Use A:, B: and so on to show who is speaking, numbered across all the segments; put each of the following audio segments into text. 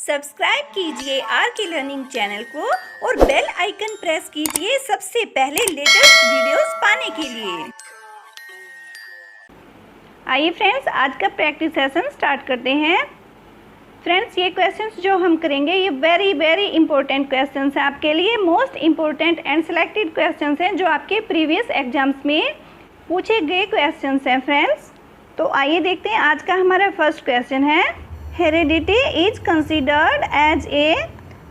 A: Subscribe कीजिए are के learning channel को और बेल आइकन प्रेस कीजिए सबसे पहले लेटेस्ट वीडियोस पाने के लिए। आइए फ्रेंड्स, आज का प्रैक्टिस सेशन स्टार्ट करते हैं। फ्रेंड्स, ये क्वेश्चंस जो हम करेंगे ये वेरी इंपॉर्टेंट क्वेश्चंस हैं आपके लिए। Most important and selected questions हैं जो आपके प्रीवियस एग्जाम्स में पूछे गए क्वेश्चंस हैं फ्रेंड्स। तो आइए देखते हैं, आज का हमारा फर्स्ट क्वेश्चन है, heredity is considered as a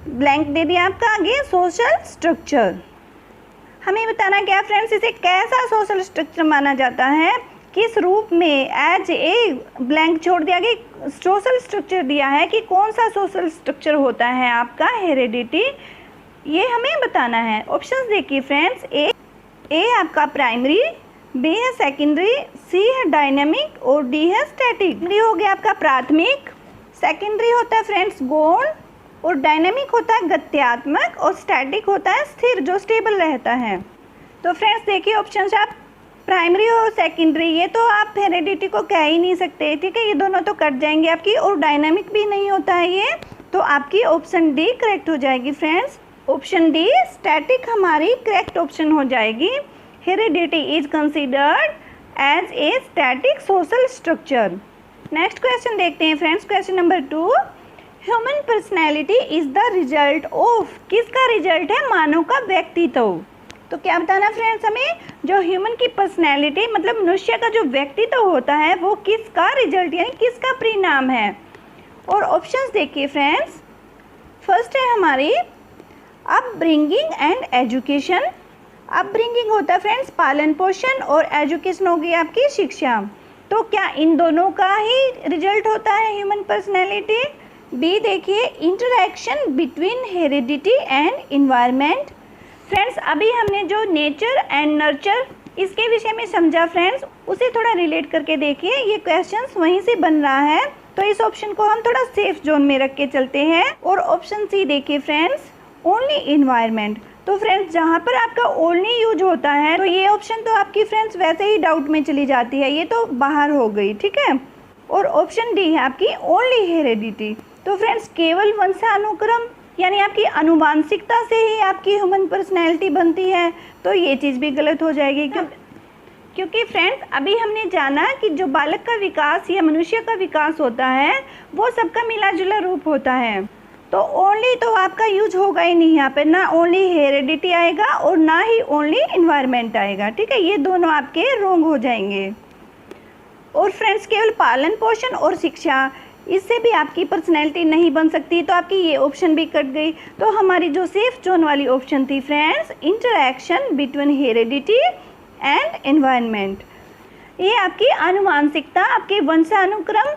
A: blank दे दिया आपका आगे सोशल स्ट्रक्चर। हमें बताना क्या फ्रेंड्स, इसे कैसा सोशल स्ट्रक्चर माना जाता है, किस रूप में, एज ए ब्लैंक छोड़ दिया गया, सोशल स्ट्रक्चर दिया है कि कौन सा सोशल स्ट्रक्चर होता है आपका हेरिडिटी, ये हमें बताना है। ऑप्शंस देखिए फ्रेंड्स, ए आपका प्राइमरी, बी है सेकेंडरी, सी है डायनेमिक और डी है स्टैटिक। डी हो गया आपका प्राथमिक, सेकेंडरी होता है फ्रेंड्स गौण और डायनेमिक होता है गत्यात्मक और स्टैटिक होता है स्थिर जो स्टेबल रहता है। तो फ्रेंड्स देखिए ऑप्शंस, आप प्राइमरी और सेकेंडरी ये तो आप हेरिडिटी को कह ही नहीं सकते, ठीक है, ये दोनों तो कट जाएंगे आपकी, और डायनेमिक भी नहीं होता है ये, तो आपकी ऑप्शन डी करेक्ट हो जाएगी फ्रेंड्स। ऑप्शन डी स्टैटिक हमारी करेक्ट ऑप्शन हो जाएगी। Heredity is considered as a static social structure. Next question देखते हैं friends, question number 2, human personality is the result of, किसका रिजल्ट है, मानव का व्यक्तित्व। तो क्या बताना फ्रेंड्स हमें, जो ह्यूमन की पर्सनैलिटी मतलब मनुष्य का जो व्यक्तित्व होता है वो किसका रिजल्ट यानी किसका परिणाम है। और ऑप्शंस देखिए फ्रेंड्स, फर्स्ट है हमारी अपब्रिंगिंग एंड एजुकेशन। अपब्रिंगिंग होता है फ्रेंड्स पालन पोषण और एजुकेशन होगी आपकी शिक्षा। तो क्या इन दोनों का ही रिजल्ट होता है ह्यूमन पर्सनैलिटी। बी देखिए interaction between heredity and environment. Friends अभी हमने जो नेचर एंड नर्चर इसके विषय में समझा फ्रेंड्स, उसे थोड़ा रिलेट करके देखिए, ये क्वेश्चंस वहीं से बन रहा है, तो इस ऑप्शन को हम थोड़ा सेफ जोन में रख के चलते हैं। और ऑप्शन सी देखिए फ्रेंड्स, ओनली इन्वायरमेंट। तो फ्रेंड्स जहाँ पर आपका ओनली यूज होता है तो ये ऑप्शन तो आपकी फ्रेंड्स वैसे ही डाउट में चली जाती है, ये तो बाहर हो गई, ठीक है। और ऑप्शन डी है आपकी ओनली हेरिडिटी। तो फ्रेंड्स केवल वंशानुक्रम यानी आपकी अनुवांशिकता से ही आपकी ह्यूमन पर्सनैलिटी बनती है, तो ये चीज़ भी गलत हो जाएगी। क्योंकि फ्रेंड्स अभी हमने जाना कि जो बालक का विकास या मनुष्य का विकास होता है वो सबका मिला जुला रूप होता है, तो ओनली तो आपका यूज होगा ही नहीं यहाँ पे, ना ओनली हेरिडिटी आएगा और ना ही ओनली इन्वायरमेंट आएगा, ठीक है, ये दोनों आपके रॉन्ग हो जाएंगे। और फ्रेंड्स केवल पालन पोषण और शिक्षा, इससे भी आपकी पर्सनैलिटी नहीं बन सकती, तो आपकी ये ऑप्शन भी कट गई। तो हमारी जो सेफ जोन वाली ऑप्शन थी friends, interaction between heredity and environment, ये आपकी आनुवांशिकता, आपके वंशानुक्रम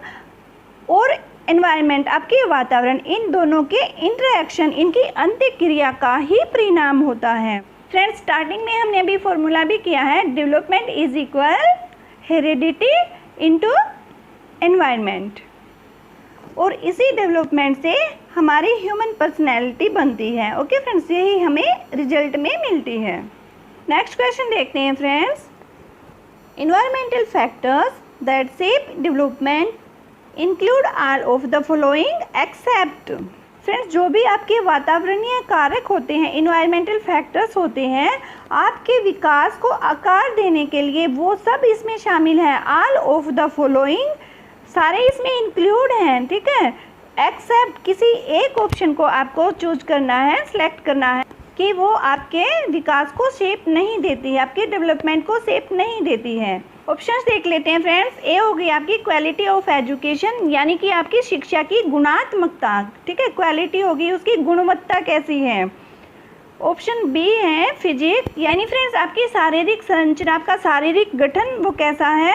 A: और एनवायरनमेंट आपके वातावरण, इन दोनों के इंटरैक्शन, इनकी अंत्यक्रिया का ही परिणाम होता है। फ्रेंड्स स्टार्टिंग में हमने अभी फॉर्मूला भी किया है, development is equal heredity into environment, और इसी डेवलपमेंट से हमारी ह्यूमन पर्सनैलिटी बनती है। ओके फ्रेंड्स, यही हमें रिजल्ट में मिलती है। नेक्स्ट क्वेश्चन देखते हैं friends, environmental factors that shape development include all of the following except. Friends जो भी आपके वातावरणीय कारक होते हैं, इन्वायरमेंटल फैक्टर्स होते हैं, आपके विकास को आकार देने के लिए वो सब इसमें शामिल हैं। ऑल ऑफ द फॉलोइंग सारे इसमें इंक्लूड हैं, ठीक है, एक्सेप्ट किसी एक ऑप्शन को आपको चूज करना है, सिलेक्ट करना है कि वो आपके विकास को शेप नहीं देती है, आपके डेवलपमेंट को शेप नहीं देती है। ऑप्शंस देख लेते हैं फ्रेंड्स, ए हो गई आपकी क्वालिटी ऑफ एजुकेशन यानी कि आपकी शिक्षा की गुणात्मकता, ठीक है, क्वालिटी होगी उसकी गुणवत्ता कैसी है। ऑप्शन बी है फिजिक्स यानी फ्रेंड्स आपकी शारीरिक संरचना, आपका शारीरिक गठन वो कैसा है।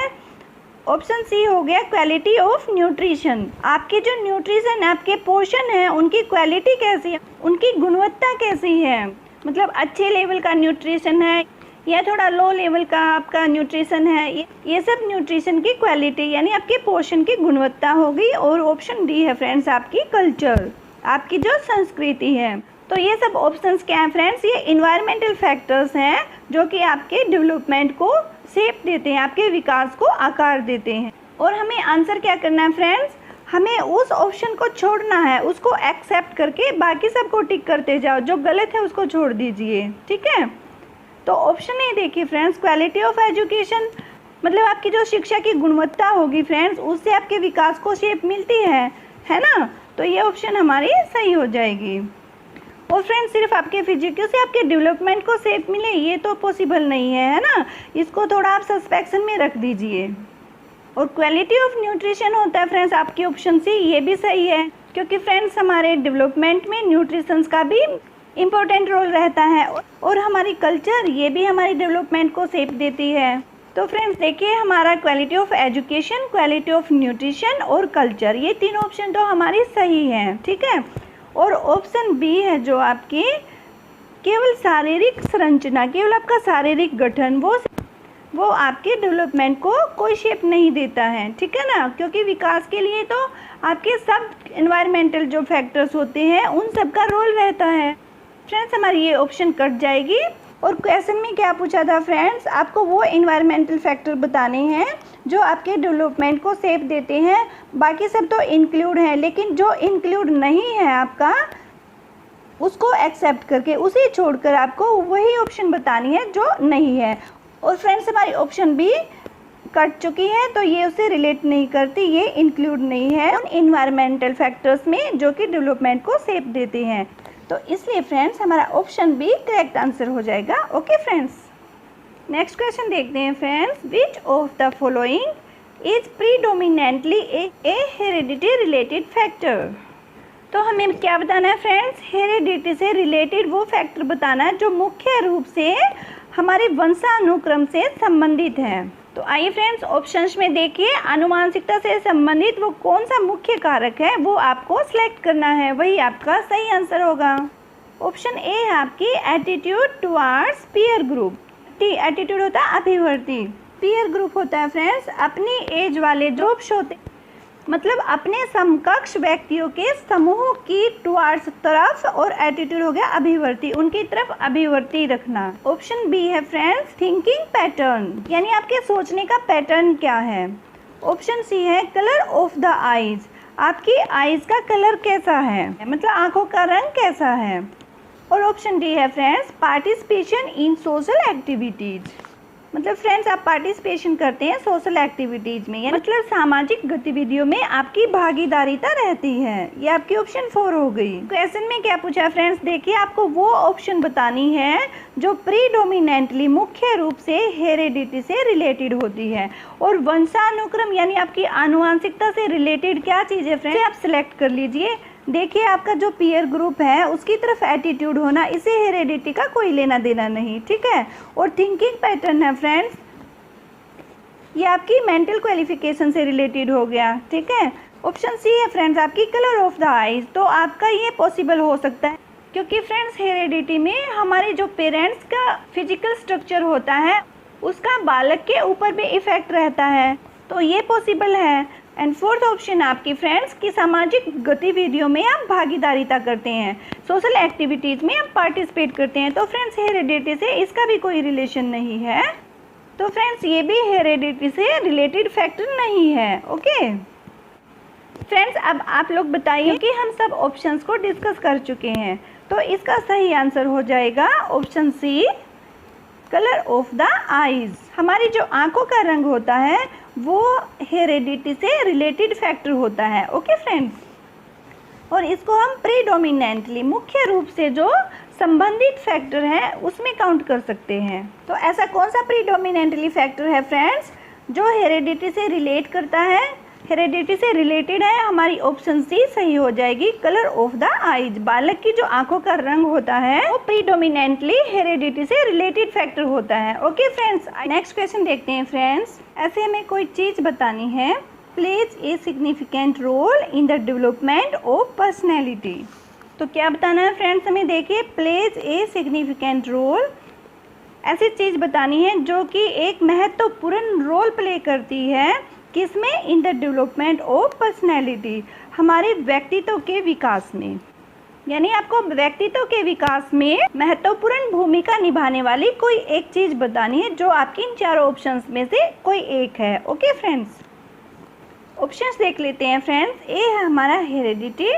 A: ऑप्शन सी हो गया क्वालिटी ऑफ न्यूट्रिशन, आपके जो न्यूट्रिशन आपके पोषण है उनकी क्वालिटी कैसी है, उनकी गुणवत्ता कैसी है, मतलब अच्छे लेवल का न्यूट्रिशन है या थोड़ा लो लेवल का आपका न्यूट्रिशन है, ये सब न्यूट्रिशन की क्वालिटी यानी आपके पोषण की गुणवत्ता होगी। और ऑप्शन डी है फ्रेंड्स आपकी कल्चर, आपकी जो संस्कृति है। तो ये सब ऑप्शंस क्या हैं फ्रेंड्स, ये इन्वायरमेंटल फैक्टर्स हैं जो कि आपके डेवलपमेंट को शेप देते हैं, आपके विकास को आकार देते हैं। और हमें आंसर क्या करना है फ्रेंड्स, हमें उस ऑप्शन को छोड़ना है, उसको एक्सेप्ट करके बाकी सबको टिक करते जाओ, जो गलत है उसको छोड़ दीजिए, ठीक है। तो ऑप्शन ए देखिए फ्रेंड्स, क्वालिटी ऑफ एजुकेशन, मतलब आपकी जो शिक्षा की गुणवत्ता होगी फ्रेंड्स, उससे आपके विकास को शेप मिलती है ना। तो ये ऑप्शन हमारी सही हो जाएगी। और फ्रेंड्स सिर्फ आपके फिजिकल से आपके डेवलपमेंट को शेप मिले ये तो पॉसिबल नहीं है ना, इसको थोड़ा आप सस्पेक्शन में रख दीजिए। और क्वालिटी ऑफ न्यूट्रिशन होता है फ्रेंड्स आपकी ऑप्शन सी, ये भी सही है, क्योंकि फ्रेंड्स हमारे डेवलपमेंट में न्यूट्रिशंस का भी इम्पोर्टेंट रोल रहता है। और हमारी कल्चर, ये भी हमारी डेवलपमेंट को शेप देती है। तो फ्रेंड्स देखिए, हमारा quality of education, quality of nutrition और कल्चर, ये तीन ऑप्शन तो हमारी सही हैं, ठीक है। और ऑप्शन बी है जो आपकी केवल शारीरिक संरचना, केवल आपका शारीरिक गठन, वो आपके डेवलपमेंट को कोई शेप नहीं देता है, ठीक है ना, क्योंकि विकास के लिए तो आपके सब एनवायरमेंटल जो फैक्टर्स होते हैं उन सब का रोल रहता है। फ्रेंड्स हमारी ये ऑप्शन कट जाएगी। और क्वेश्चन में क्या पूछा था फ्रेंड्स, आपको वो एनवायरमेंटल फैक्टर बताने हैं जो आपके डेवलपमेंट को शेप देते हैं, बाकी सब तो इंक्लूड है, लेकिन जो इंक्लूड नहीं है आपका उसको एक्सेप्ट करके, उसे छोड़कर आपको वही ऑप्शन बतानी है जो नहीं है। और फ्रेंड्स हमारी ऑप्शन बी कट चुकी है, तो ये उससे रिलेट नहीं करती, ये इंक्लूड नहीं है उन एनवायरमेंटल फैक्टर्स में जो कि डेवलपमेंट को शेप देते हैं। तो इसलिए फ्रेंड्स हमारा ऑप्शन बी करेक्ट आंसर हो जाएगा। ओके फ्रेंड्स, नेक्स्ट क्वेश्चन देखते हैं friends, which of the following is predominantly A heredity related factor. तो हमें क्या बताना है फ्रेंड्स, हेरिडिटी से रिलेटेड वो फैक्टर बताना है जो मुख्य रूप से हमारे वंशानुक्रम से संबंधित है। तो आइए फ्रेंड्स ऑप्शंस में देखिए, आनुवांशिकता से संबंधित वो कौन सा मुख्य कारक है वो आपको सिलेक्ट करना है, वही आपका सही आंसर होगा। ऑप्शन ए है आपकी attitude towards peer group. Attitude होता है अभिवर्ती, पीयर ग्रुप होता है फ्रेंड्स अपनी एज वाले ग्रुप्स होते, मतलब अपने समकक्ष व्यक्तियों के समूह की टुवार्ड्स तरफ, और एटीट्यूड हो गया अभिवर्ती, उनकी तरफ अभिवर्ती रखना। ऑप्शन बी है फ्रेंड्स थिंकिंग पैटर्न, यानी आपके सोचने का पैटर्न क्या है। ऑप्शन सी है कलर ऑफ द आईज, आपकी आईज का कलर कैसा है, मतलब आंखों का रंग कैसा है। और ऑप्शन डी है friends participation in social activities, मतलब फ्रेंड्स आप पार्टिसिपेशन करते हैं सोशल एक्टिविटीज़ में, मतलब सामाजिक गतिविधियों में आपकी भागीदारिता रहती है। ये आपकी ऑप्शन 4 हो गई। क्वेश्चन में क्या पूछा फ्रेंड्स, देखिए आपको वो ऑप्शन बतानी है जो प्रीडोमिनेंटली मुख्य रूप से हेरिडिटी से रिलेटेड होती है, और वंशानुक्रम यानी आपकी आनुवांशिकता से रिलेटेड क्या चीज़ है फ्रेंड्स, आप सिलेक्ट कर लीजिए। देखिए आपका जो पीयर ग्रुप है उसकी तरफ एटीट्यूड होना, इसे हेरिडिटी का कोई लेना देना नहीं, ठीक है। और थिंकिंग पैटर्न है फ्रेंड्स, ये आपकी मेंटल क्वालिफिकेशन से रिलेटेड हो गया, ठीक है। ऑप्शन सी है फ्रेंड्स आपकी कलर ऑफ द आईज, तो आपका ये पॉसिबल हो सकता है क्योंकि फ्रेंड्स हेरिडिटी में हमारे जो पेरेंट्स का फिजिकल स्ट्रक्चर होता है उसका बालक के ऊपर भी इफेक्ट रहता है, तो ये पॉसिबल है। एंड फोर्थ ऑप्शन आपकी फ्रेंड्स की सामाजिक गतिविधियों में आप भागीदारिता करते हैं, सोशल एक्टिविटीज़ में आप पार्टिसिपेट करते हैं, तो फ्रेंड्स हेरिडिटी से इसका भी कोई रिलेशन नहीं है, तो फ्रेंड्स ये भी हेरिडिटी से रिलेटेड फैक्टर नहीं है। ओके फ्रेंड्स, अब आप लोग बताइए कि हम सब ऑप्शंस को डिस्कस कर चुके हैं, तो इसका सही आंसर हो जाएगा option C colour of the eyes. हमारी जो आंखों का रंग होता है वो हेरिडिटी से रिलेटेड फैक्टर होता है। ओके फ्रेंड्स, और इसको हम प्रीडोमिनेंटली मुख्य रूप से जो संबंधित फैक्टर है उसमें काउंट कर सकते हैं। तो ऐसा कौन सा प्रीडोमिनेंटली फैक्टर है फ्रेंड्स जो हेरिडिटी से रिलेट करता है, हेरिडिटी से रिलेटेड है, हमारी ऑप्शन सी सही हो जाएगी कलर ऑफ द आईज। बालक की जो आंखों का रंग होता है वो प्रीडोमिनेंटली हेरिडिटी से रिलेटेड फैक्टर होता है। ओके फ्रेंड्स, नेक्स्ट क्वेश्चन देखते हैं फ्रेंड्स। ऐसे हमें कोई चीज़ बतानी है, plays a significant role in the development of personality. तो क्या बताना है फ्रेंड्स हमें, देखिए प्लेज ए सिग्निफिकेंट रोल, ऐसी चीज़ बतानी है जो कि एक महत्वपूर्ण रोल प्ले करती है किसमें, इन द डेवलपमेंट ऑफ पर्सनैलिटी, हमारे व्यक्तित्व के विकास में, यानी आपको व्यक्तित्व के विकास में महत्वपूर्ण भूमिका निभाने वाली कोई एक चीज़ बतानी है जो आपकी इन चारों ऑप्शंस में से कोई एक है। ओके फ्रेंड्स, ऑप्शंस देख लेते हैं फ्रेंड्स। ए है हमारा हेरिडिटी,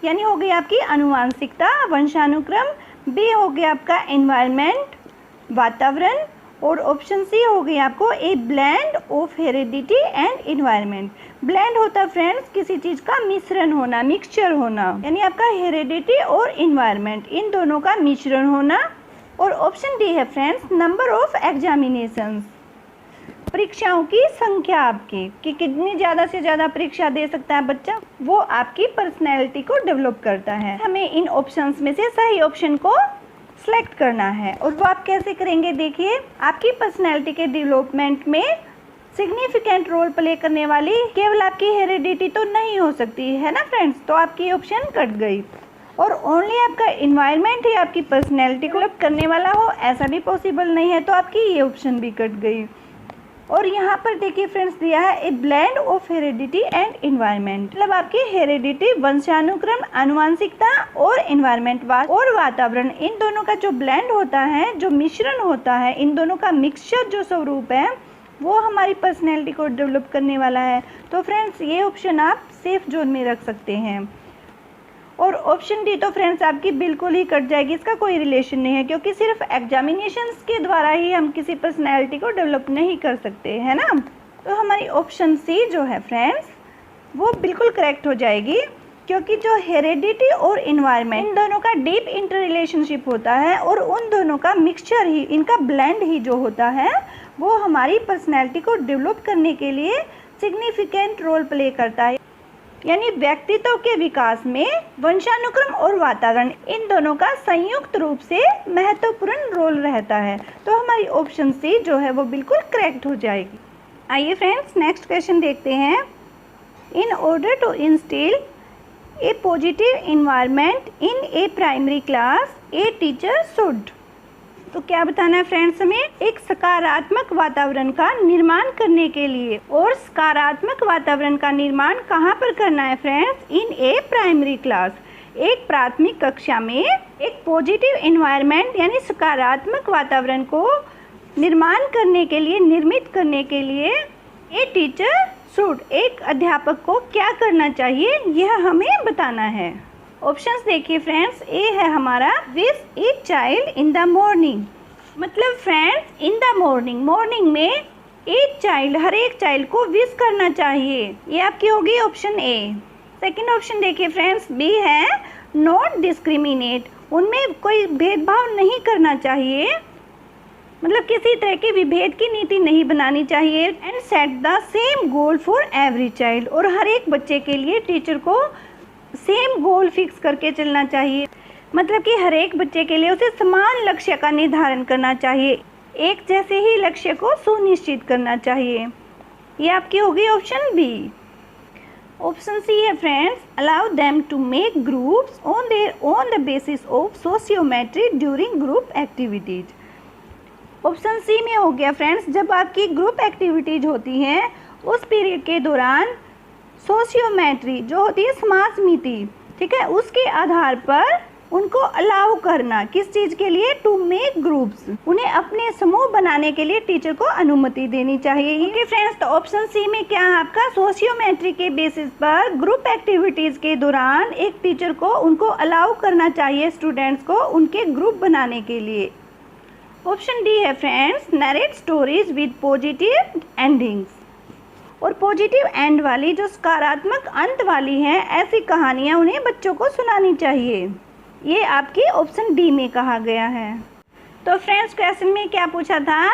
A: यानी हो गई आपकी आनुवांशिकता, वंशानुक्रम। बी हो गया आपका एनवायरनमेंट, वातावरण। और ऑप्शन सी हो गई आपको a blend of heredity and environment. Blend होता है फ्रेंड्स किसी चीज़ का मिश्रण होना, मिक्सचर होना, यानी आपका हेरिडिटी और एनवायरनमेंट इन दोनों का मिश्रण होना। और ऑप्शन डी है फ्रेंड्स नंबर ऑफ एग्जामिनेशंस, परीक्षाओं की संख्या आपकी, कि कितनी ज़्यादा से ज़्यादा परीक्षा दे सकता है बच्चा, वो आपकी पर्सनैलिटी को डेवलप करता है। हमें इन ऑप्शंस में से सही ऑप्शन को सेलेक्ट करना है। और वो आप कैसे करेंगे, देखिए आपकी पर्सनैलिटी के डेवलपमेंट में सिग्निफिकेंट रोल प्ले करने वाली केवल आपकी हेरिडिटी तो नहीं हो सकती है ना फ्रेंड्स, तो आपकी ऑप्शन कट गई। और ओनली आपका इन्वायरमेंट ही आपकी पर्सनैलिटी को डेवलप करने वाला हो ऐसा भी पॉसिबल नहीं है, तो आपकी ये ऑप्शन भी कट गई। और यहाँ पर देखिए फ्रेंड्स दिया है a blend of heredity and environment, मतलब आपकी हेरिडिटी वंशानुक्रम, आनुवांशिकता और एनवायरनमेंट और वातावरण, इन दोनों का जो ब्लेंड होता है, जो मिश्रण होता है, इन दोनों का मिक्सचर जो स्वरूप है वो हमारी पर्सनैलिटी को डेवलप करने वाला है। तो फ्रेंड्स ये ऑप्शन आप सेफ जोन में रख सकते हैं। और ऑप्शन डी तो फ्रेंड्स आपकी बिल्कुल ही कट जाएगी, इसका कोई रिलेशन नहीं है, क्योंकि सिर्फ एग्जामिनेशंस के द्वारा ही हम किसी पर्सनैलिटी को डेवलप नहीं कर सकते, है ना। तो हमारी ऑप्शन सी जो है फ्रेंड्स वो बिल्कुल करेक्ट हो जाएगी, क्योंकि जो हेरिडिटी और इन्वायरमेंट इन दोनों का डीप इंटर रिलेशनशिप होता है और उन दोनों का मिक्सचर ही, इनका ब्लेंड ही जो होता है वो हमारी पर्सनैलिटी को डेवलप करने के लिए सिग्निफिकेंट रोल प्ले करता है। यानी व्यक्तित्व के विकास में वंशानुक्रम और वातावरण इन दोनों का संयुक्त रूप से महत्वपूर्ण रोल रहता है। तो हमारी ऑप्शन सी जो है वो बिल्कुल करेक्ट हो जाएगी। आइए फ्रेंड्स नेक्स्ट क्वेश्चन देखते हैं। In order to instil a positive environment in a primary class a teacher should. तो क्या बताना है फ्रेंड्स हमें, एक सकारात्मक वातावरण का निर्माण करने के लिए। और सकारात्मक वातावरण का निर्माण कहाँ पर करना है friends, in a primary class, एक प्राथमिक कक्षा में एक पॉजिटिव एनवायरनमेंट यानी सकारात्मक वातावरण को निर्माण करने के लिए, निर्मित करने के लिए ए टीचर शुड, एक अध्यापक को क्या करना चाहिए यह हमें बताना है। ऑप्शंस देखिए फ्रेंड्स, ए है हमारा wish each child in the morning, मतलब friends in the morning, morning में ईच चाइल्ड, हर एक चाइल्ड को विश करना चाहिए, ये आपकी होगी ऑप्शन ए। सेकंड ऑप्शन देखिए फ्रेंड्स, बी है नॉट डिस्क्रिमिनेट, उनमें कोई भेदभाव नहीं करना चाहिए, मतलब किसी तरह की विभेद की नीति नहीं बनानी चाहिए। And set the same goal for every child, और हर एक बच्चे के लिए टीचर को सेम गोल फिक्स करके चलना चाहिए, मतलब कि हर एक बच्चे के लिए उसे समान लक्ष्य का निर्धारण करना चाहिए, एक जैसे ही लक्ष्य को सुनिश्चित करना चाहिए। ये आपकी होगी ऑप्शन बी। ऑप्शन सी है friends, allow them to make groups on their on the basis of sociometry during group activities. Option C में हो गया फ्रेंड्स, जब आपकी ग्रुप एक्टिविटीज होती हैं उस पीरियड के दौरान सोशियोमेट्री जो होती है समाज समिति, ठीक है, उसके आधार पर उनको अलाउ करना, किस चीज़ के लिए, टू मेक ग्रुप्स, उन्हें अपने समूह बनाने के लिए टीचर को अनुमति देनी चाहिए। ओके फ्रेंड्स, तो ऑप्शन सी में क्या है आपका, सोशियोमेट्री के बेसिस पर ग्रुप एक्टिविटीज़ के दौरान एक टीचर को उनको अलाउ करना चाहिए, स्टूडेंट्स को उनके ग्रुप बनाने के लिए। ऑप्शन डी है friends, narrate stories with positive endings, और पॉजिटिव एंड वाली जो सकारात्मक अंत वाली हैं ऐसी कहानियाँ उन्हें बच्चों को सुनानी चाहिए, ये आपकी ऑप्शन डी में कहा गया है। तो फ्रेंड्स क्वेश्चन में क्या पूछा था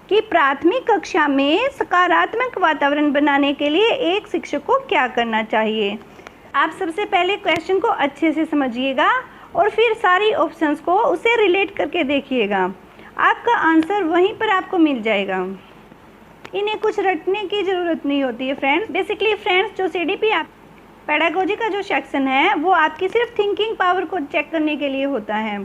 A: कि प्राथमिक कक्षा में सकारात्मक वातावरण बनाने के लिए एक शिक्षक को क्या करना चाहिए। आप सबसे पहले क्वेश्चन को अच्छे से समझिएगा और फिर सारी ऑप्शंस को उसे रिलेट करके देखिएगा, आपका आंसर वहीं पर आपको मिल जाएगा। इन्हें कुछ रटने की ज़रूरत नहीं होती है फ्रेंड्स। बेसिकली फ्रेंड्स जो CDP आप पेडागोजी का जो सेक्शन है वो आपकी सिर्फ थिंकिंग पावर को चेक करने के लिए होता है।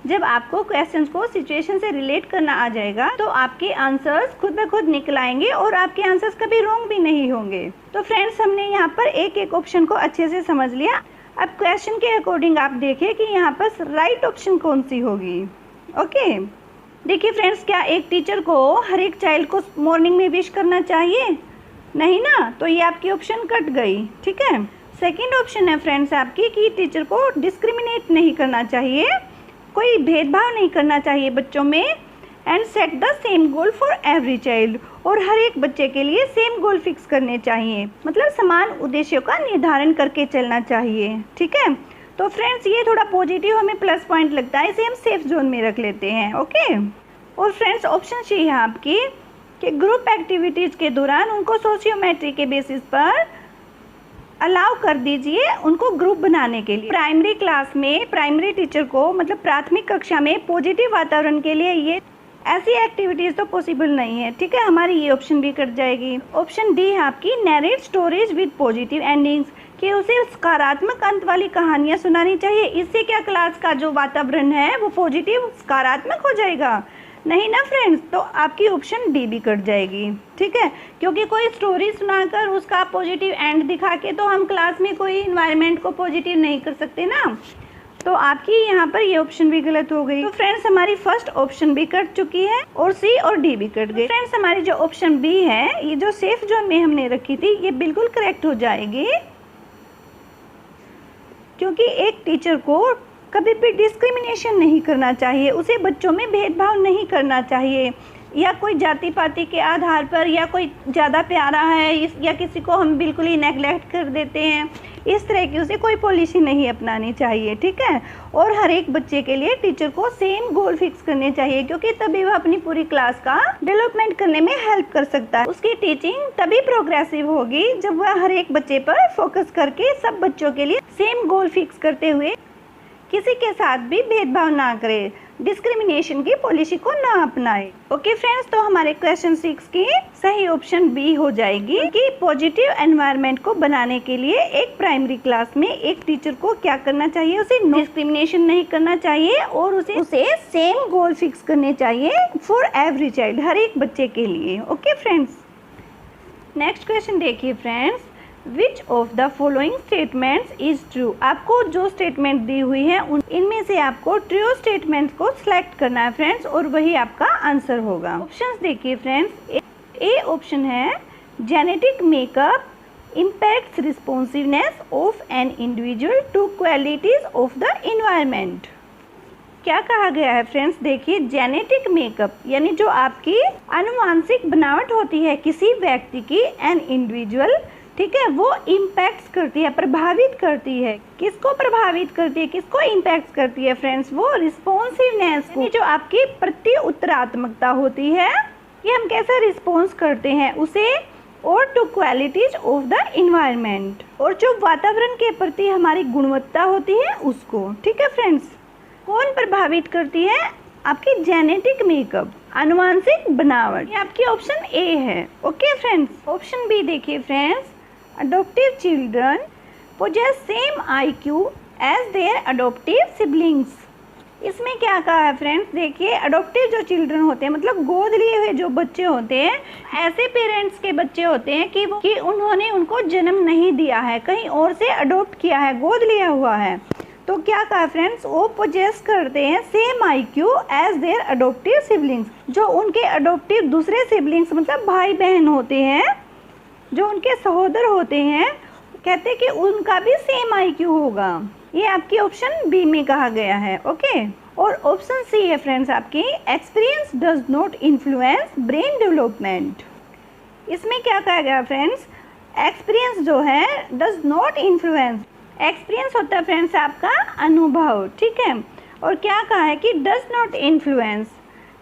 A: जब आपको क्वेश्चंस को सिचुएशन से रिलेट करना आ जाएगा तो आपके आंसर्स खुद ब खुद निकल आएंगे और आपके आंसर्स कभी रॉन्ग भी नहीं होंगे। तो फ्रेंड्स हमने यहाँ पर एक एक ऑप्शन को अच्छे से समझ लिया। अब क्वेश्चन के अकॉर्डिंग आप देखिए कि यहाँ पर राइट ऑप्शन कौन सी होगी। ओके देखिए फ्रेंड्स, क्या एक टीचर को हर एक चाइल्ड को मॉर्निंग में विश करना चाहिए? नहीं ना, तो ये आपकी ऑप्शन कट गई। ठीक है, सेकंड ऑप्शन है फ्रेंड्स आपकी कि टीचर को डिस्क्रिमिनेट नहीं करना चाहिए, कोई भेदभाव नहीं करना चाहिए बच्चों में, and set the same goal for every child, और हर एक बच्चे के लिए सेम गोल फिक्स करने चाहिए, मतलब समान उद्देश्यों का निर्धारण करके चलना चाहिए। ठीक है, तो फ्रेंड्स ये थोड़ा पॉजिटिव हमें प्लस पॉइंट लगता है, इसे हम सेफ जोन में रख लेते हैं। ओके, और फ्रेंड्स ऑप्शन सी है आपकी कि ग्रुप एक्टिविटीज़ के दौरान उनको सोशियोमेट्री के बेसिस पर अलाउ कर दीजिए उनको ग्रुप बनाने के लिए। प्राइमरी क्लास में प्राइमरी टीचर को, मतलब प्राथमिक कक्षा में पॉजिटिव वातावरण के लिए ये ऐसी एक्टिविटीज़ तो पॉसिबल नहीं है। ठीक है, हमारी ये ऑप्शन भी कट जाएगी। ऑप्शन डी है आपकी narrate stories with positive endings, कि उसे सकारात्मक अंत वाली कहानियाँ सुनानी चाहिए। इससे क्या क्लास का जो वातावरण है वो पॉजिटिव सकारात्मक हो जाएगा? नहीं ना फ्रेंड्स, तो आपकी ऑप्शन डी भी कट जाएगी। ठीक है, क्योंकि कोई स्टोरी सुनाकर उसका पॉजिटिव एंड दिखा के तो हम क्लास में कोई इन्वायरमेंट को पॉजिटिव नहीं कर सकते ना, तो आपकी यहाँ पर ये ऑप्शन भी गलत हो गई। तो फ्रेंड्स हमारी फर्स्ट ऑप्शन भी कट चुकी है और सी और डी भी कट गई। फ्रेंड्स हमारी जो ऑप्शन बी है, ये जो सेफ जोन में हमने रखी थी, ये बिल्कुल करेक्ट हो जाएगी, क्योंकि एक टीचर को कभी भी डिस्क्रिमिनेशन नहीं करना चाहिए, उसे बच्चों में भेदभाव नहीं करना चाहिए, या कोई जाति पाति के आधार पर, या कोई ज़्यादा प्यारा है या किसी को हम बिल्कुल ही नेगलेक्ट कर देते हैं, इस तरह की उसे कोई पॉलिसी नहीं अपनानी चाहिए। ठीक है, और हर एक बच्चे के लिए टीचर को सेम गोल फिक्स करने चाहिए, क्योंकि तभी वह अपनी पूरी क्लास का डेवलपमेंट करने में हेल्प कर सकता है। उसकी टीचिंग तभी प्रोग्रेसिव होगी जब वह हर एक बच्चे पर फोकस करके सब बच्चों के लिए सेम गोल फिक्स करते हुए किसी के साथ भी भेदभाव ना करे, डिस्क्रिमिनेशन की पॉलिसी को ना अपनाए। ओके फ्रेंड्स, तो हमारे क्वेश्चन 6 की सही ऑप्शन बी हो जाएगी कि पॉजिटिव एनवायरनमेंट को बनाने के लिए एक प्राइमरी क्लास में एक टीचर को क्या करना चाहिए, उसे डिस्क्रिमिनेशन नहीं करना चाहिए और उसे सेम गोल फिक्स करने चाहिए फॉर एवरी चाइल्ड, हर एक बच्चे के लिए। ओके फ्रेंड्स, नेक्स्ट क्वेश्चन देखिए friends, which of the following statements is true. आपको जो स्टेटमेंट दी हुई है इनमें से आपको ट्रू स्टेटमेंट्स को सिलेक्ट करना है फ्रेंड्स, और वही आपका आंसर होगा। ऑप्शंस देखिए फ्रेंड्स, ए ऑप्शन है genetic makeup impacts responsiveness of an individual two qualities of the environment. क्या कहा गया है फ्रेंड्स, देखिए जेनेटिक मेकअप यानी जो आपकी आनुवांशिक बनावट होती है किसी व्यक्ति की, एन इंडिविजुअल, ठीक है, वो इम्पैक्ट करती है, प्रभावित करती है। किसको प्रभावित करती है, किसको इम्पैक्ट करती है फ्रेंड्स, वो रिस्पॉन्सिवनेस को, जो आपकी प्रति उत्तरात्मकता होती है, ये हम कैसा रिस्पॉन्स करते हैं उसे, और two qualities of the environment, और जो वातावरण के प्रति हमारी गुणवत्ता होती है उसको। ठीक है फ्रेंड्स, कौन प्रभावित करती है, आपकी जेनेटिक मेकअप, आनुवांशिक बनावट, ये आपकी ऑप्शन ए है। ओके फ्रेंड्स, ऑप्शन बी देखिए friends, adoptive children possess same IQ as their adoptive siblings। इसमें क्या कहा है फ्रेंड्स, देखिए अडोप्टिव जो चिल्ड्रन होते हैं, मतलब गोद लिए हुए जो बच्चे होते हैं, ऐसे पेरेंट्स के बच्चे होते हैं कि उन्होंने उनको जन्म नहीं दिया है, कहीं और से अडोप्ट किया है, गोद लिया हुआ है, तो क्या कहा फ्रेंड्स, वो पोजेस करते हैं same IQ as their adoptive siblings, जो उनके अडोप्टिव दूसरे सिबलिंग्स मतलब भाई बहन होते हैं, जो उनके सहोदर होते हैं, कहते हैं कि उनका भी सेम IQ होगा। ये आपकी ऑप्शन बी में कहा गया है। ओके, और ऑप्शन सी है फ्रेंड्स आपकी, experience does not influence brain development. इसमें क्या कहा गया फ्रेंड्स, एक्सपीरियंस जो है डज नॉट इन्फ्लुएंस, एक्सपीरियंस होता है फ्रेंड्स आपका अनुभव, ठीक है, और क्या कहा है कि डज नॉट इन्फ्लुएंस,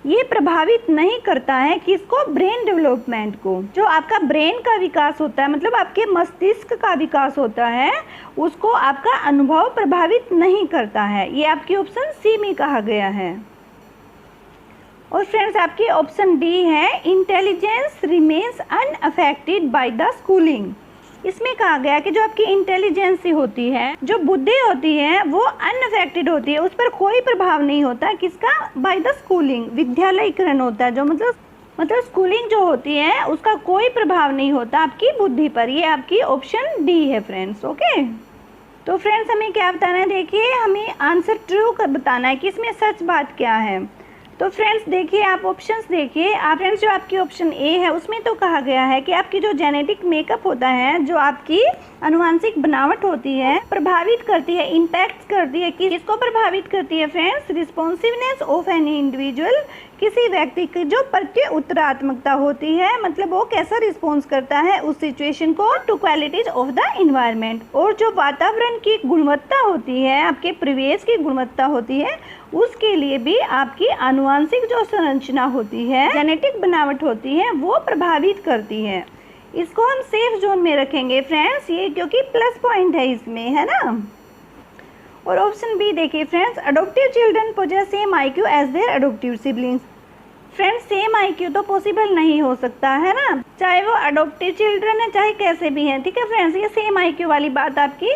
A: ये प्रभावित नहीं करता है किसको, ब्रेन डेवलपमेंट को, जो आपका ब्रेन का विकास होता है, मतलब आपके मस्तिष्क का विकास होता है, उसको आपका अनुभव प्रभावित नहीं करता है। ये आपकी ऑप्शन सी में कहा गया है। और फ्रेंड्स आपकी ऑप्शन डी है, intelligence remains unaffected by the schooling. इसमें कहा गया कि जो आपकी इंटेलिजेंस होती है, जो बुद्धि होती है, वो अनअफेक्टेड होती है, उस पर कोई प्रभाव नहीं होता, किसका, बाय द स्कूलिंग, विद्यालयीकरण होता है जो, मतलब स्कूलिंग जो होती है उसका कोई प्रभाव नहीं होता आपकी बुद्धि पर। ये आपकी ऑप्शन डी है फ्रेंड्स। ओके, तो फ्रेंड्स हमें क्या बताना है, देखिए हमें आंसर ट्रू का बताना है कि इसमें सच बात क्या है। तो फ्रेंड्स देखिए, आप ऑप्शंस देखिए। आप फ्रेंड्स जो आपकी ऑप्शन ए है उसमें तो कहा गया है कि आपकी जो जेनेटिक मेकअप होता है, जो आपकी अनुवांशिक बनावट होती है, प्रभावित करती है, इम्पैक्ट करती है। किसको प्रभावित करती है friends? Responsiveness of an individual, किसी व्यक्ति की जो प्रत्युत्तरात्मकता उत्तरात्मकता होती है, मतलब वो कैसा रिस्पॉन्स करता है उस सिचुएशन को, two qualities of the environment. और जो वातावरण की गुणवत्ता होती है, आपके परिवेश की गुणवत्ता होती है, उसके लिए भी आपकी आनुवंशिक जो संरचना होती है, जेनेटिक बनावट होती है, वो प्रभावित करती है। इसको हम सेफ जोन में रखेंगे फ्रेंड्स, ये क्योंकि प्लस पॉइंट है इसमें, है ना। और ऑप्शन बी देखिए friends, adoptive children possess same IQ as their adoptive siblings. Friends same IQ तो पॉसिबल नहीं हो सकता, है ना, चाहे वो अडॉप्टिव चिल्ड्रन है चाहे कैसे भी हैं, ठीक है फ्रेंड्स। ये सेम IQ वाली बात आपकी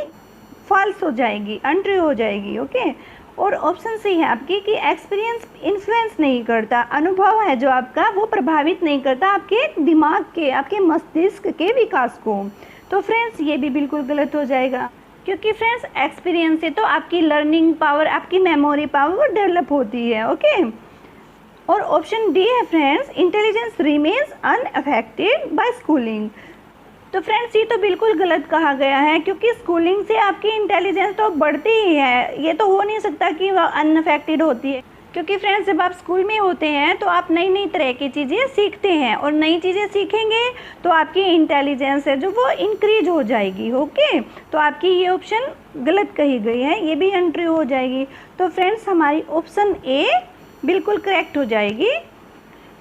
A: फॉल्स हो जाएगी, अनट्रू हो जाएगी, ओके। और ऑप्शन सी है आपकी कि एक्सपीरियंस इन्फ्लुएंस नहीं करता, अनुभव है जो आपका वो प्रभावित नहीं करता आपके दिमाग के, आपके मस्तिष्क के विकास को। तो फ्रेंड्स ये भी बिल्कुल गलत हो जाएगा, क्योंकि फ्रेंड्स एक्सपीरियंस से तो आपकी लर्निंग पावर, आपकी मेमोरी पावर डेवलप होती है, ओके। और ऑप्शन डी है friends, intelligence remains unaffected bye schooling. तो फ्रेंड्स ये तो बिल्कुल गलत कहा गया है, क्योंकि स्कूलिंग से आपकी इंटेलिजेंस तो बढ़ती ही है, ये तो हो नहीं सकता कि वह अनअफेक्टेड होती है। क्योंकि फ्रेंड्स जब आप स्कूल में होते हैं तो आप नई नई तरह की चीज़ें सीखते हैं, और नई चीज़ें सीखेंगे तो आपकी इंटेलिजेंस है जो वो इंक्रीज हो जाएगी, ओके। तो आपकी ये ऑप्शन गलत कही गई है, ये भी अनट्रू हो जाएगी। तो फ्रेंड्स हमारी ऑप्शन ए बिल्कुल करेक्ट हो जाएगी,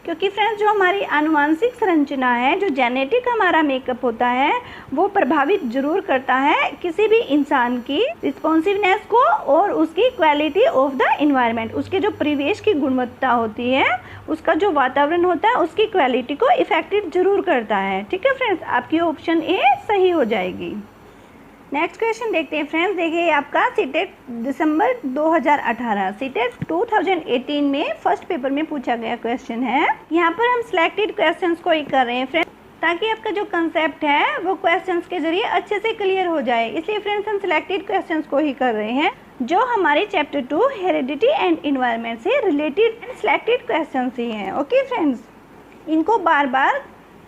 A: क्योंकि फ्रेंड्स जो हमारी आनुवंशिक संरचना है, जो जेनेटिक हमारा मेकअप होता है, वो प्रभावित जरूर करता है किसी भी इंसान की रिस्पॉन्सिवनेस को और उसकी क्वालिटी ऑफ द इन्वायरमेंट, उसके जो परिवेश की गुणवत्ता होती है, उसका जो वातावरण होता है, उसकी क्वालिटी को इफेक्टेड जरूर करता है, ठीक है फ्रेंड्स। आपकी ऑप्शन ए सही हो जाएगी। नेक्स्ट क्वेश्चन देखते हैं फ्रेंड्स। देखिए आपका सीटेट दिसंबर 2018, सीटेट 2018 में फर्स्ट पेपर में पूछा गया क्वेश्चन है। यहाँ पर हम सिलेक्टेड क्वेश्चंस को ही कर रहे हैं फ्रेंड्स, ताकि आपका जो कंसेप्ट है वो क्वेश्चंस के जरिए अच्छे से क्लियर हो जाए, इसलिए फ्रेंड्स हम सिलेक्टेड क्वेश्चंस को ही कर रहे हैं, जो हमारे चैप्टर 2 हेरिडिटी एंड इन्वायरमेंट से रिलेटेड सिलेक्टेड क्वेश्चंस ही हैं, ओके फ्रेंड्स। इनको बार बार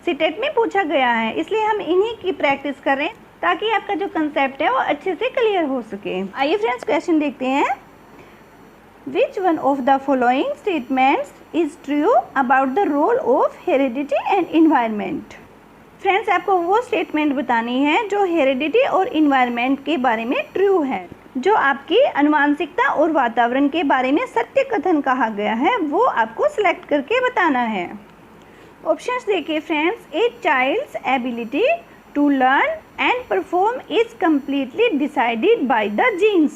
A: सीटेट में पूछा गया है, इसलिए हम इन्हीं की प्रैक्टिस कर रहे हैं, ताकि आपका जो कंसेप्ट है वो अच्छे से क्लियर हो सके। आइए फ्रेंड्स क्वेश्चन देखते हैं। Which one of the following statements is true about the role of heredity and environment. Friends आपको वो स्टेटमेंट बतानी है जो हेरिडिटी और इन्वायरमेंट के बारे में ट्रू है, जो आपकी आनुवंशिकता और वातावरण के बारे में सत्य कथन कहा गया है, वो आपको सिलेक्ट करके बताना है। ऑप्शंस देखिए friends. A child's ability to learn and perform is completely decided by the genes।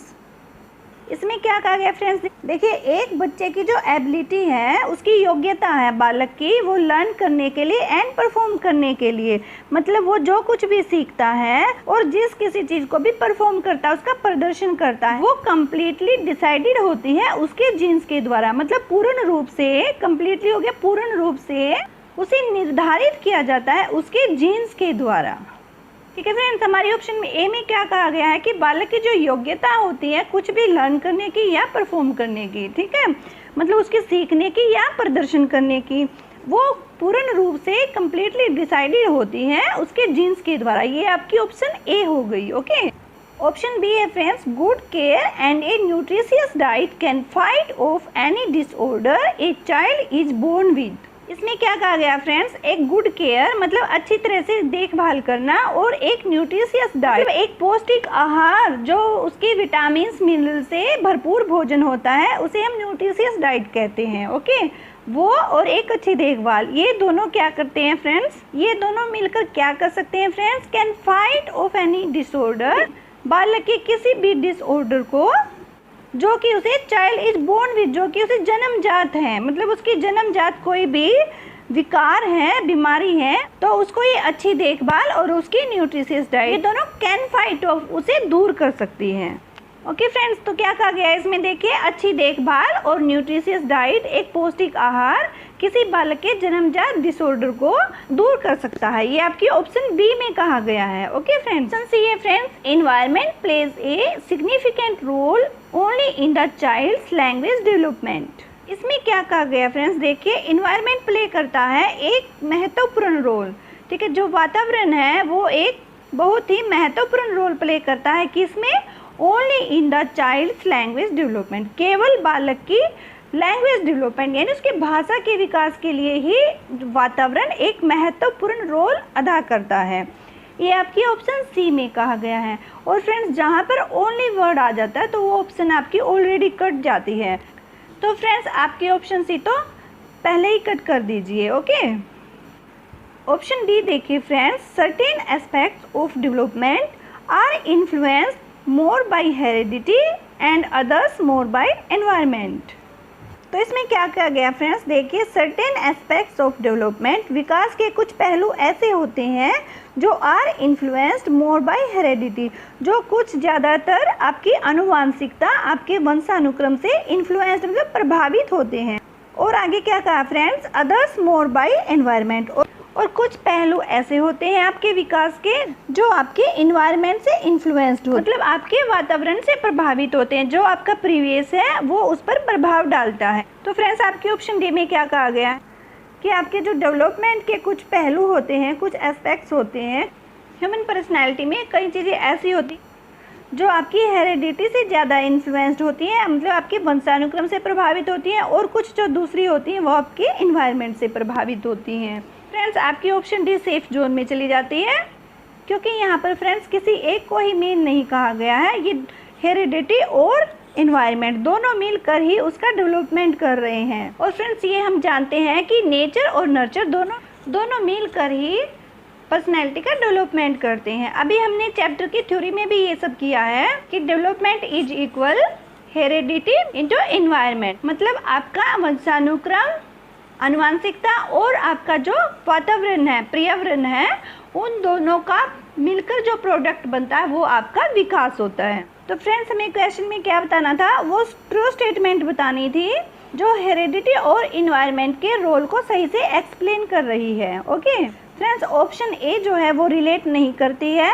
A: इसमें क्या कहा गया फ्रेंड्स? देखिए एक बच्चे की जो एबिलिटी है, उसकी योग्यता है बालक की, वो लर्न करने के लिए एंड परफॉर्म करने के लिए, मतलब वो जो कुछ भी सीखता है और जिस किसी चीज़ को भी परफॉर्म करता है, उसका प्रदर्शन करता है, वो कम्प्लीटली डिसाइडेड होती है उसके जीन्स के द्वारा, मतलब पूर्ण रूप से, कम्प्लीटली हो गया, पूर्ण रूप से उसे निर्धारित किया जाता है उसके जीन्स के द्वारा, ठीक है फ्रेंड्स। हमारी ऑप्शन में ए में क्या कहा गया है कि बालक की जो योग्यता होती है कुछ भी लर्न करने की या परफॉर्म करने की, ठीक है, मतलब उसके सीखने की या प्रदर्शन करने की, वो पूर्ण रूप से कम्प्लीटली डिसाइडेड होती है उसके जीन्स के द्वारा। ये आपकी ऑप्शन ए हो गई, ओके। ऑप्शन बी है friends, good care and a nutritious diet can fight off any disorder a child is born with. इसमें क्या कहा गया फ्रेंड्स? एक गुड केयर मतलब अच्छी तरह से देखभाल करना, और एक न्यूट्रिशियस डाइट एक पौष्टिक आहार जो उसकी विटामिन मिनरल से भरपूर भोजन होता है, उसे हम न्यूट्रिशियस डाइट कहते हैं, ओके। वो और एक अच्छी देखभाल, ये दोनों क्या करते हैं फ्रेंड्स? ये दोनों मिलकर क्या कर सकते हैं friends? Can fight off any disorder, बालक के किसी भी डिसऑर्डर को जो कि उसे चाइल्ड इज बोर्न विद, जो कि उसे जन्मजात है, मतलब उसकी जन्मजात कोई भी विकार है, बीमारी है, तो उसको ये अच्छी देखभाल और उसकी न्यूट्रिशियस डाइट, ये दोनों कैन फाइट ऑफ, उसे दूर कर सकती है, ओके फ्रेंड्स। तो क्या कहा गया है इसमें? देखिए अच्छी देखभाल और न्यूट्रिशियस डाइट, एक पौष्टिक आहार किसी बालक के जन्मजात डिसऑर्डर को दूर कर सकता है, ये आपकी ऑप्शन बी में कहा गया है, ओके फ्रेंड्स। ऑप्शन सी है friends, environment plays a significant role only in the child's language development. इसमें क्या कहा गया फ्रेंड्स, देखिए इन्वायरमेंट प्ले करता है एक महत्वपूर्ण रोल। ठीक है, जो वातावरण है वो एक बहुत ही महत्वपूर्ण रोल प्ले करता है किसमें, only in the child's language development, केवल बालक की लैंग्वेज डेवलपमेंट यानी उसकी भाषा के विकास के लिए ही वातावरण एक महत्वपूर्ण रोल अदा करता है। ये आपकी ऑप्शन सी में कहा गया है। और फ्रेंड्स जहाँ पर ओनली वर्ड आ जाता है तो वो ऑप्शन आपकी ऑलरेडी कट जाती है। तो फ्रेंड्स आपकी ऑप्शन सी तो पहले ही कट कर दीजिए। ओके, ऑप्शन डी देखिए friends, certain aspects of development are influenced more by heredity and others more by environment. तो इसमें क्या कहा गया फ्रेंड्स, देखिए सर्टेन एस्पेक्ट्स ऑफ डेवलपमेंट, विकास के कुछ पहलू ऐसे होते हैं जो are influenced more by heredity, जो कुछ ज़्यादातर आपकी आनुवांशिकता, आपके वंशानुक्रम से इन्फ्लुएंस्ड मतलब प्रभावित होते हैं। और आगे क्या कहा friends, others more by environment, और कुछ पहलू ऐसे होते हैं आपके विकास के जो आपके इन्वायरमेंट से इन्फ्लुएंस्ड होते हैं, मतलब आपके वातावरण से प्रभावित होते हैं, जो आपका प्रीवियस है वो उस पर प्रभाव डालता है। तो फ्रेंड्स आपके ऑप्शन डी में क्या कहा गया है कि आपके जो डेवलपमेंट के कुछ पहलू होते हैं, कुछ एस्पेक्ट्स होते हैं ह्यूमन पर्सनैलिटी में, कई चीज़ें ऐसी होती जो आपकी हेरिडिटी से ज़्यादा इन्फ्लुएंस्ड होती हैं, मतलब आपके वंशानुक्रम से प्रभावित होती हैं, और कुछ जो दूसरी होती हैं वो आपके इन्वायरमेंट से प्रभावित होती हैं। फ्रेंड्स आपकी ऑप्शन डी सेफ जोन में चली जाती है, क्योंकि यहाँ पर फ्रेंड्स किसी एक को ही मेन नहीं कहा गया है, ये हेरिडिटी और इन्वायरमेंट दोनों मिलकर ही उसका डेवलपमेंट कर रहे हैं। और फ्रेंड्स ये हम जानते हैं कि नेचर और नर्चर दोनों मिलकर ही पर्सनैलिटी का डेवलपमेंट करते हैं। अभी हमने चैप्टर की थ्योरी में भी ये सब किया है कि development is equal heredity into environment, मतलब आपका वंशानुक्रम, आनुवांशिकता और आपका जो वातावरण है, पर्यावरण है, उन दोनों का मिलकर जो प्रोडक्ट बनता है वो आपका विकास होता है। तो फ्रेंड्स हमें क्वेश्चन में क्या बताना था, वो ट्रू स्टेटमेंट बतानी थी जो हेरिडिटी और इन्वायरमेंट के रोल को सही से एक्सप्लेन कर रही है। ओके फ्रेंड्स, ऑप्शन ए जो है वो रिलेट नहीं करती है,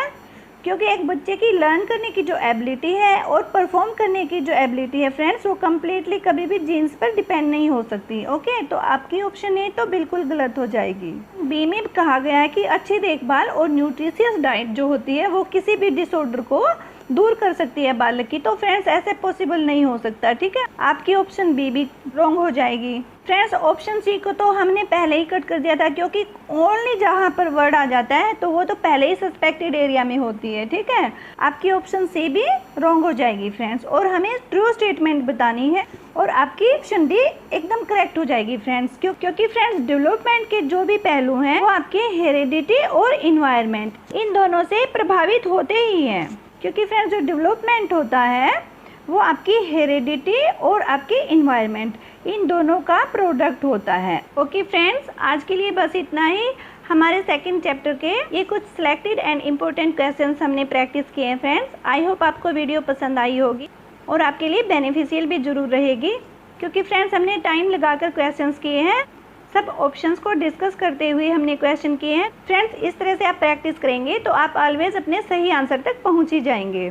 A: क्योंकि एक बच्चे की लर्न करने की जो एबिलिटी है और परफॉर्म करने की जो एबिलिटी है फ्रेंड्स, वो कम्प्लीटली कभी भी जीन्स पर डिपेंड नहीं हो सकती। ओके, तो आपकी ऑप्शन ए तो बिल्कुल गलत हो जाएगी। बी में कहा गया है कि अच्छी देखभाल और न्यूट्रिशियस डाइट जो होती है वो किसी भी डिसऑर्डर को दूर कर सकती है बालक की। तो फ्रेंड्स ऐसे पॉसिबल नहीं हो सकता। ठीक है, आपकी ऑप्शन बी भी रॉन्ग हो जाएगी। फ्रेंड्स ऑप्शन सी को तो हमने पहले ही कट कर दिया था, क्योंकि ओनली जहाँ पर वर्ड आ जाता है तो वो तो पहले ही सस्पेक्टेड एरिया में होती है। ठीक है, आपकी ऑप्शन सी भी रॉन्ग हो जाएगी फ्रेंड्स, और हमें ट्रू स्टेटमेंट बतानी है, और आपकी ऑप्शन डी एकदम करेक्ट हो जाएगी फ्रेंड्स। क्योंकि फ्रेंड्स डेवलपमेंट के जो भी पहलू हैं वो आपके हेरिडिटी और इन्वायरमेंट इन दोनों से प्रभावित होते ही हैं, क्योंकि फ्रेंड्स जो डेवलपमेंट होता है वो आपकी हेरिडिटी और आपकी इन्वायरमेंट इन दोनों का प्रोडक्ट होता है। ओके फ्रेंड्स, आज के लिए बस इतना ही। हमारे सेकंड चैप्टर के ये कुछ सिलेक्टेड एंड इम्पोर्टेंट क्वेश्चंस हमने प्रैक्टिस किए हैं फ्रेंड्स। आई होप आपको वीडियो पसंद आई होगी और आपके लिए बेनिफिशियल भी जरूर रहेगी, क्योंकि फ्रेंड्स हमने टाइम लगाकर क्वेश्चंस किए हैं, सब ऑप्शंस को डिस्कस करते हुए हमने क्वेश्चन किए हैं। फ्रेंड्स इस तरह से आप प्रैक्टिस करेंगे तो आप ऑलवेज अपने सही आंसर तक पहुंच ही जाएंगे।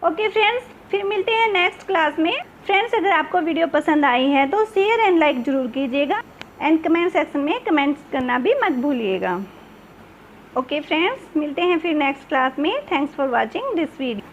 A: ओके फ्रेंड्स, फिर मिलते हैं नेक्स्ट क्लास में। फ्रेंड्स अगर आपको वीडियो पसंद आई है तो शेयर एंड लाइक जरूर कीजिएगा, एंड कमेंट सेक्शन में कमेंट्स करना भी मत भूलिएगा। ओके फ्रेंड्स, मिलते हैं फिर नेक्स्ट क्लास में। Thanks for watching this video.